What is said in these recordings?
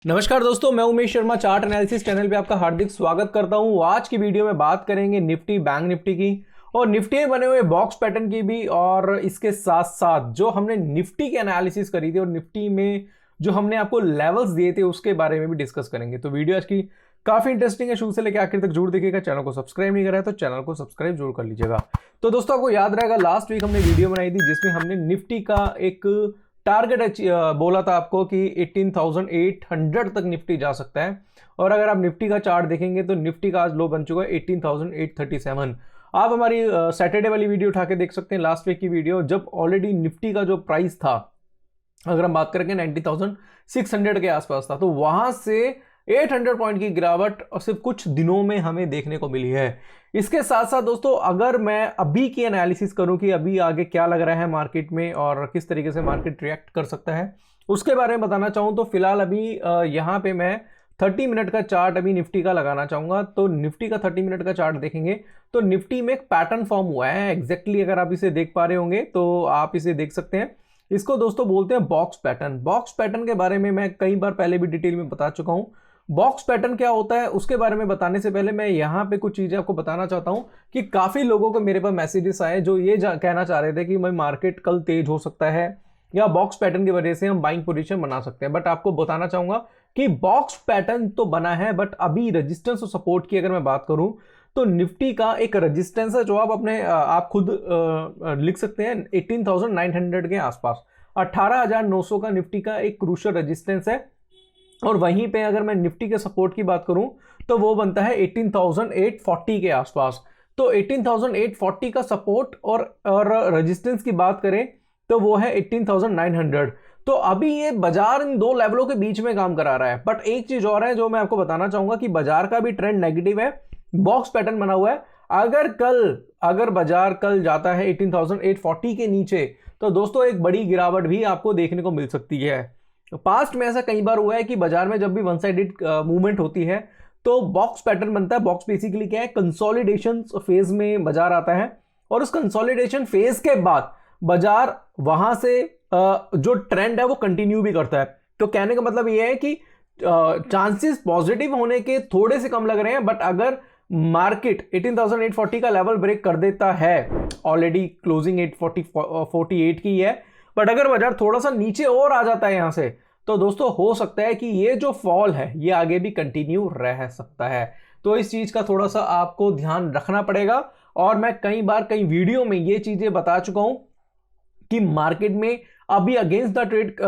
नमस्कार दोस्तों, मैं Umesh Sharma chart analysis channel पे आपका हार्दिक स्वागत करता हूं। आज की वीडियो में बात करेंगे निफ्टी बैंक निफ्टी की और निफ्टी में बने हुए बॉक्स पैटर्न की भी, और इसके साथ साथ जो हमने निफ्टी की एनालिसिस करी थी और निफ्टी में जो हमने आपको लेवल्स दिए थे उसके बारे में भी डिस्कस करेंगे। तो वीडियो आज की काफी इंटरेस्टिंग है, शुरू से लेकर आखिर तक जरूर देखिएगा। चैनल को सब्सक्राइब नहीं करा है तो चैनल को सब्सक्राइब जरूर कर लीजिएगा। तो दोस्तों, आपको याद रहेगा लास्ट वीक हमने वीडियो बनाई थी जिसमें हमने निफ्टी का एक टारगेट बोला था आपको कि 18,800 तक निफ्टी जा सकता है। और अगर आप निफ्टी का चार्ट देखेंगे तो निफ्टी का आज लो बन चुका है 18,837। आप हमारी सैटरडे वाली वीडियो उठा के देख सकते हैं, लास्ट वीक की वीडियो, जब ऑलरेडी निफ्टी का जो प्राइस था, अगर हम बात करेंगे 90,600 के आसपास था, तो वहां से 800 पॉइंट की गिरावट और सिर्फ कुछ दिनों में हमें देखने को मिली है। इसके साथ साथ दोस्तों, अगर मैं अभी की एनालिसिस करूं कि अभी आगे क्या लग रहा है मार्केट में और किस तरीके से मार्केट रिएक्ट कर सकता है, उसके बारे में बताना चाहूं तो फिलहाल अभी यहां पे मैं 30 मिनट का चार्ट अभी निफ्टी का लगाना चाहूंगा। तो निफ्टी का 30 मिनट का चार्ट देखेंगे तो निफ्टी में एक पैटर्न फॉर्म हुआ है एग्जैक्टली। अगर आप इसे देख पा रहे होंगे तो आप इसे देख सकते हैं। इसको दोस्तों बोलते हैं बॉक्स पैटर्न। बॉक्स पैटर्न के बारे में मैं कई बार पहले भी डिटेल में बता चुका हूं। बॉक्स पैटर्न क्या होता है उसके बारे में बताने से पहले मैं यहां पे कुछ चीजें आपको बताना चाहता हूं कि काफी लोगों को मेरे पास मैसेजेस आए जो ये कहना चाह रहे थे कि भाई मार्केट कल तेज हो सकता है या बॉक्स पैटर्न की वजह से हम बाइंग पोजीशन बना सकते हैं। बट आपको बताना चाहूंगा कि बॉक्स पैटर्न तो बना है, बट अभी रेजिस्टेंस और सपोर्ट की अगर मैं बात करूं तो निफ्टी का एक रेजिस्टेंस है जो आप खुद लिख सकते हैं 18,900 के आसपास। 18,900 का निफ्टी का एक क्रूशियल रेजिस्टेंस है। और वहीं पे अगर मैं निफ्टी के सपोर्ट की बात करूं तो वो बनता है 18,840 के आसपास। तो 18,840 का सपोर्ट और रेजिस्टेंस की बात करें तो वो है 18,900। तो अभी ये बाजार इन दो लेवलों के बीच में काम करा रहा है। बट एक चीज और है जो मैं आपको बताना चाहूंगा कि बाजार का भी ट्रेंड नेगेटिव है, बॉक्स पैटर्न बना हुआ है। अगर बाजार कल जाता है 18,840 के नीचे तो दोस्तों एक बड़ी गिरावट भी आपको देखने को मिल सकती है। पास्ट में ऐसा कई बार हुआ है कि बाजार में जब भी वन साइडेड मूवमेंट होती है तो बॉक्स पैटर्न बनता है। बॉक्स बेसिकली क्या है, कंसोलिडेशन फेज में बाजार आता है और उस कंसोलिडेशन फेज के बाद बाजार वहां से जो ट्रेंड है वो कंटिन्यू भी करता है। तो कहने का मतलब ये है कि चांसेस पॉजिटिव होने के थोड़े से कम लग रहे हैं। बट अगर मार्केट 18,840 का लेवल ब्रेक कर देता है, ऑलरेडी क्लोजिंग 848 की है, बट अगर बाजार थोड़ा सा नीचे और आ जाता है यहां से तो दोस्तों हो सकता है कि ये जो फॉल है ये आगे भी कंटिन्यू रह सकता है। तो इस चीज का थोड़ा सा आपको ध्यान रखना पड़ेगा। और मैं कई बार कई वीडियो में ये चीजें बता चुका हूं कि मार्केट में अभी अगेंस्ट द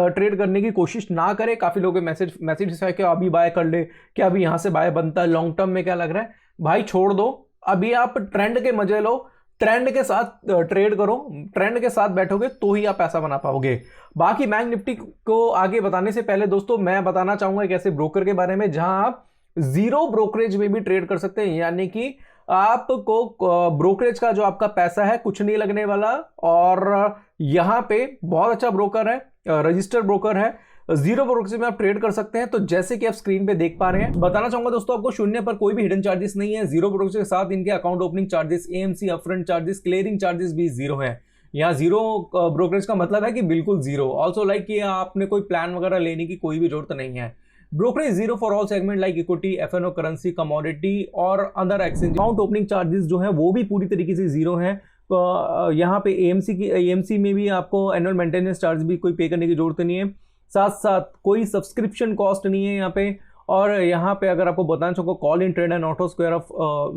ट्रेड करने की कोशिश ना करें। काफी लोगों के मैसेज है कि अभी बाय कर ले, क्या अभी यहां से बाय बनता है, लॉन्ग टर्म में क्या लग रहा है। भाई छोड़ दो, अभी आप ट्रेंड के मजे लो, ट्रेंड के साथ ट्रेड करो, ट्रेंड के साथ बैठोगे तो ही आप पैसा बना पाओगे। बाकी बैंक निफ्टी को आगे बताने से पहले दोस्तों मैं बताना चाहूंगा एक ऐसे ब्रोकर के बारे में जहां आप जीरो ब्रोकरेज में भी ट्रेड कर सकते हैं। यानी कि आपको ब्रोकरेज का जो आपका पैसा है कुछ नहीं लगने वाला। और यहां पे बहुत अच्छा ब्रोकर है, रजिस्टर्ड ब्रोकर है, जीरो ब्रोकरेज में आप ट्रेड कर सकते हैं। तो जैसे कि आप स्क्रीन पे देख पा रहे हैं, बताना चाहूंगा दोस्तों आपको शून्य पर कोई भी हिडन चार्जेस नहीं है। जीरो ब्रोकरेज के साथ इनके account opening charges, AMC, upfront charges, clearing charges भी जीरो है। यहाँ जीरो ब्रोकरेज का मतलब है कि बिल्कुल जीरो। ऑल्सो लाइक कि आपने कोई प्लान वगैरह लेने की कोई भी जरूरत नहीं है। Brokerage zero for all segment like equity, FNO, currency, commodity और other exchange. Account opening charges जो है वो भी पूरी तरीके से जीरो है। यहाँ पे एएमसी में भी आपको एनुअल मेंटेनेंस चार्ज भी कोई पे करने की जरूरत नहीं है। साथ साथ कोई सब्सक्रिप्शन कॉस्ट नहीं है यहाँ पे। और यहाँ पे अगर आपको बताना चाहूँगा call in trade and auto square of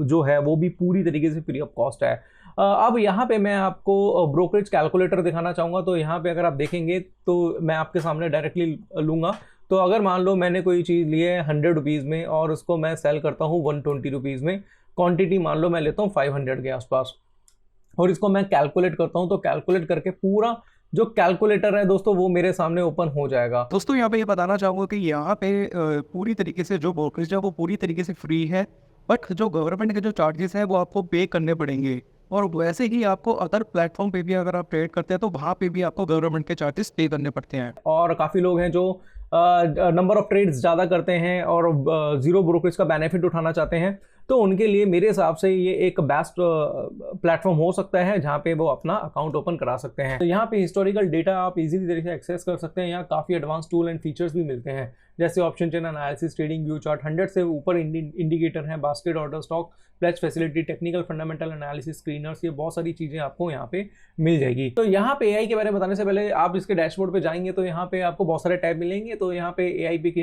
जो है वो भी पूरी तरीके से फ्री ऑफ कॉस्ट है। अब यहाँ पे मैं आपको ब्रोकरेज कैलकुलेटर दिखाना चाहूँगा। तो यहाँ पे अगर आप देखेंगे तो मैं आपके सामने डायरेक्टली लूँगा। तो अगर मान लो मैंने कोई चीज़ ली है 100 रुपीज़ में और उसको मैं सेल करता हूँ 120 रुपीज़ में, क्वांटिटी मान लो मैं लेता हूँ 500 के आसपास, और इसको मैं कैलकुलेट करता हूँ तो कैलकुलेट करके पूरा जो कैलकुलेटर है दोस्तों वो मेरे सामने ओपन हो जाएगा। दोस्तों यहाँ पे ये बताना चाहूँगा कि यहाँ पे पूरी तरीके से जो ब्रोकरेज है वो पूरी तरीके से फ्री है। बट जो गवर्नमेंट के जो चार्जेस हैं वो आपको पे करने पड़ेंगे। और वैसे ही आपको अदर प्लेटफॉर्म पे भी अगर आप ट्रेड करते हैं तो वहाँ पे भी आपको गवर्नमेंट के चार्जेस पे करने पड़ते हैं। और काफ़ी लोग हैं जो नंबर ऑफ ट्रेड्स ज़्यादा करते हैं और जीरो ब्रोकरेज का बेनिफिट उठाना चाहते हैं। तो उनके लिए मेरे हिसाब से ये एक बेस्ट प्लेटफॉर्म हो सकता है जहाँ पे वो अपना अकाउंट ओपन करा सकते हैं। तो यहाँ पे हिस्टोरिकल डेटा आप इजीली तरीके से एक्सेस कर सकते हैं। यहाँ काफ़ी एडवांस टूल एंड फीचर्स भी मिलते हैं, जैसे option chain analysis, trading view chart, 100 से ऊपर इंडिकेटर हैं, basket order, stock pledge facility, technical fundamental analysis, screeners, ये बहुत सारी चीज़ें आपको यहाँ पे मिल जाएगी। तो यहाँ पे एआई के बारे में बताने से पहले आप इसके डैशबोर्ड पे जाएंगे तो यहाँ पे आपको बहुत सारे टैब मिलेंगे। तो यहाँ पे एआई पिक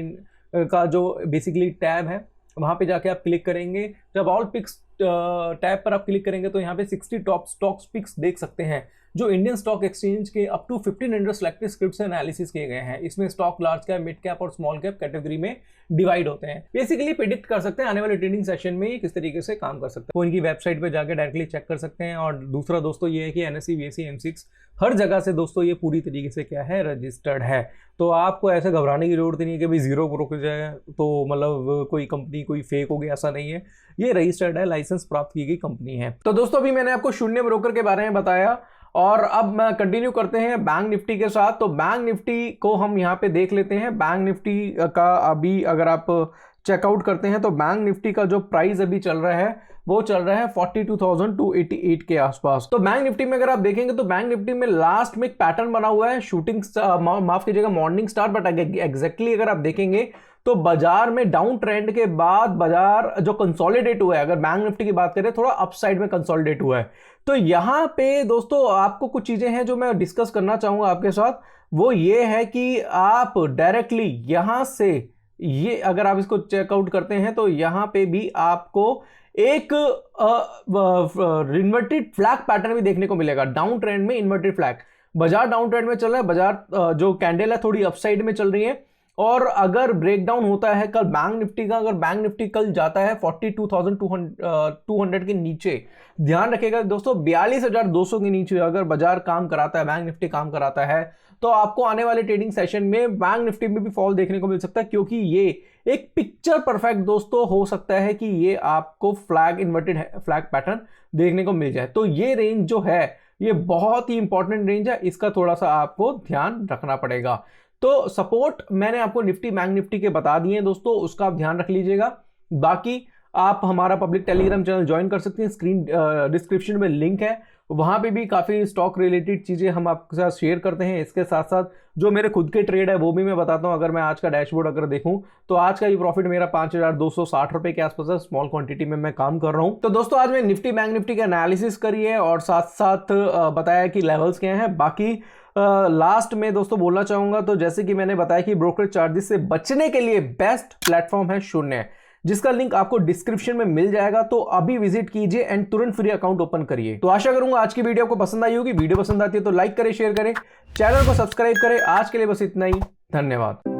का जो बेसिकली टैब है वहाँ पे जाके आप क्लिक करेंगे। जब ऑल पिक्स टैब पर आप क्लिक करेंगे तो यहाँ पे 60 टॉप स्टॉक्स पिक्स देख सकते हैं जो इंडियन स्टॉक एक्सचेंज के अप टू 1500 सिलेक्टेड स्क्रिप्ट से एनालिसिस किए गए हैं। इसमें stock large cap, mid cap और स्मॉल कैप कैटेगरी में डिवाइड होते हैं। बेसिकली प्रेडिक्ट कर सकते हैं आने वाले ट्रेडिंग सेशन में ये किस तरीके से काम कर सकते हैं। वो इनकी वेबसाइट पे जाके डायरेक्टली चेक कर सकते हैं। और दूसरा दोस्तों ये है कि NSE, BSE, M6 हर जगह से दोस्तों ये पूरी तरीके से क्या है, रजिस्टर्ड है। तो आपको ऐसे घबराने की जरूरत नहीं है कि भाई जीरो रुक जाएगा तो मतलब कोई कंपनी कोई फेक हो गया, ऐसा नहीं है। ये रजिस्टर्ड है, लाइसेंस प्राप्त की गई कंपनी है। तो दोस्तों अभी मैंने आपको शून्य ब्रोकर के बारे में बताया और अब मैं कंटिन्यू करते हैं बैंक निफ्टी के साथ। तो बैंक निफ्टी को हम यहाँ पे देख लेते हैं। बैंक निफ्टी का अभी अगर आप चेकआउट करते हैं तो बैंक निफ्टी का जो प्राइस अभी चल रहा है वो चल रहा है 42,288 के आसपास। तो बैंक निफ्टी में अगर आप देखेंगे तो बैंक निफ्टी में लास्ट में एक पैटर्न बना हुआ है, शूटिंग माफ कीजिएगा मॉर्निंग स्टार, बट एग्जैक्टली अगर आप देखेंगे तो बाजार में डाउन ट्रेंड के बाद बाजार जो कंसोलिडेट हुआ है, अगर बैंक निफ्टी की बात करें थोड़ा अपसाइड में कंसोलिडेट हुआ है। तो यहां पे दोस्तों आपको कुछ चीजें हैं जो मैं डिस्कस करना चाहूंगा आपके साथ। वो ये है कि आप डायरेक्टली यहां से ये अगर आप इसको चेकआउट करते हैं तो यहां पे भी आपको एक इन्वर्टेड फ्लैग पैटर्न भी देखने को मिलेगा। डाउन ट्रेंड में इन्वर्टेड फ्लैग, बाजार डाउन ट्रेंड में चल रहा है, बाजार जो कैंडल है थोड़ी अपसाइड में चल रही है। और अगर ब्रेकडाउन होता है कल बैंक निफ्टी का, अगर बैंक निफ्टी कल जाता है 42,200 के नीचे, ध्यान रखिएगा दोस्तों 42,200 के नीचे अगर बाजार काम कराता है, बैंक निफ्टी काम कराता है, तो आपको आने वाले ट्रेडिंग सेशन में बैंक निफ्टी में भी फॉल देखने को मिल सकता है, क्योंकि ये एक पिक्चर परफेक्ट दोस्तों हो सकता है कि ये आपको फ्लैग इन्वर्टेड फ्लैग पैटर्न देखने को मिल जाए। तो ये रेंज जो है ये बहुत ही इंपॉर्टेंट रेंज है, इसका थोड़ा सा आपको ध्यान रखना पड़ेगा। तो सपोर्ट मैंने आपको निफ्टी बैंक निफ्टी के बता दिए हैं दोस्तों, उसका आप ध्यान रख लीजिएगा। बाकी आप हमारा पब्लिक टेलीग्राम चैनल ज्वाइन कर सकते हैं, स्क्रीन डिस्क्रिप्शन में लिंक है, वहां पे भी काफ़ी स्टॉक रिलेटेड चीज़ें हम आपके साथ शेयर करते हैं। इसके साथ साथ जो मेरे खुद के ट्रेड है वो भी मैं बताता हूं। अगर मैं आज का डैशबोर्ड अगर देखूं तो आज का ये प्रॉफिट मेरा 5,260 रुपए के आसपास है, स्मॉल क्वांटिटी में मैं काम कर रहा हूं। तो दोस्तों आज मैं निफ्टी बैंक निफ्टी का एनालिसिस करी है और साथ साथ बताया कि लेवल्स क्या हैं। बाकी लास्ट में दोस्तों बोलना चाहूंगा तो जैसे कि मैंने बताया कि ब्रोकरेज चार्जेस से बचने के लिए बेस्ट प्लेटफॉर्म है शून्य, जिसका लिंक आपको डिस्क्रिप्शन में मिल जाएगा। तो अभी विजिट कीजिए एंड तुरंत फ्री अकाउंट ओपन करिए। तो आशा करूंगा आज की वीडियो आपको पसंद आई होगी। वीडियो पसंद आती है तो लाइक करें, शेयर करें, चैनल को सब्सक्राइब करें। आज के लिए बस इतना ही, धन्यवाद।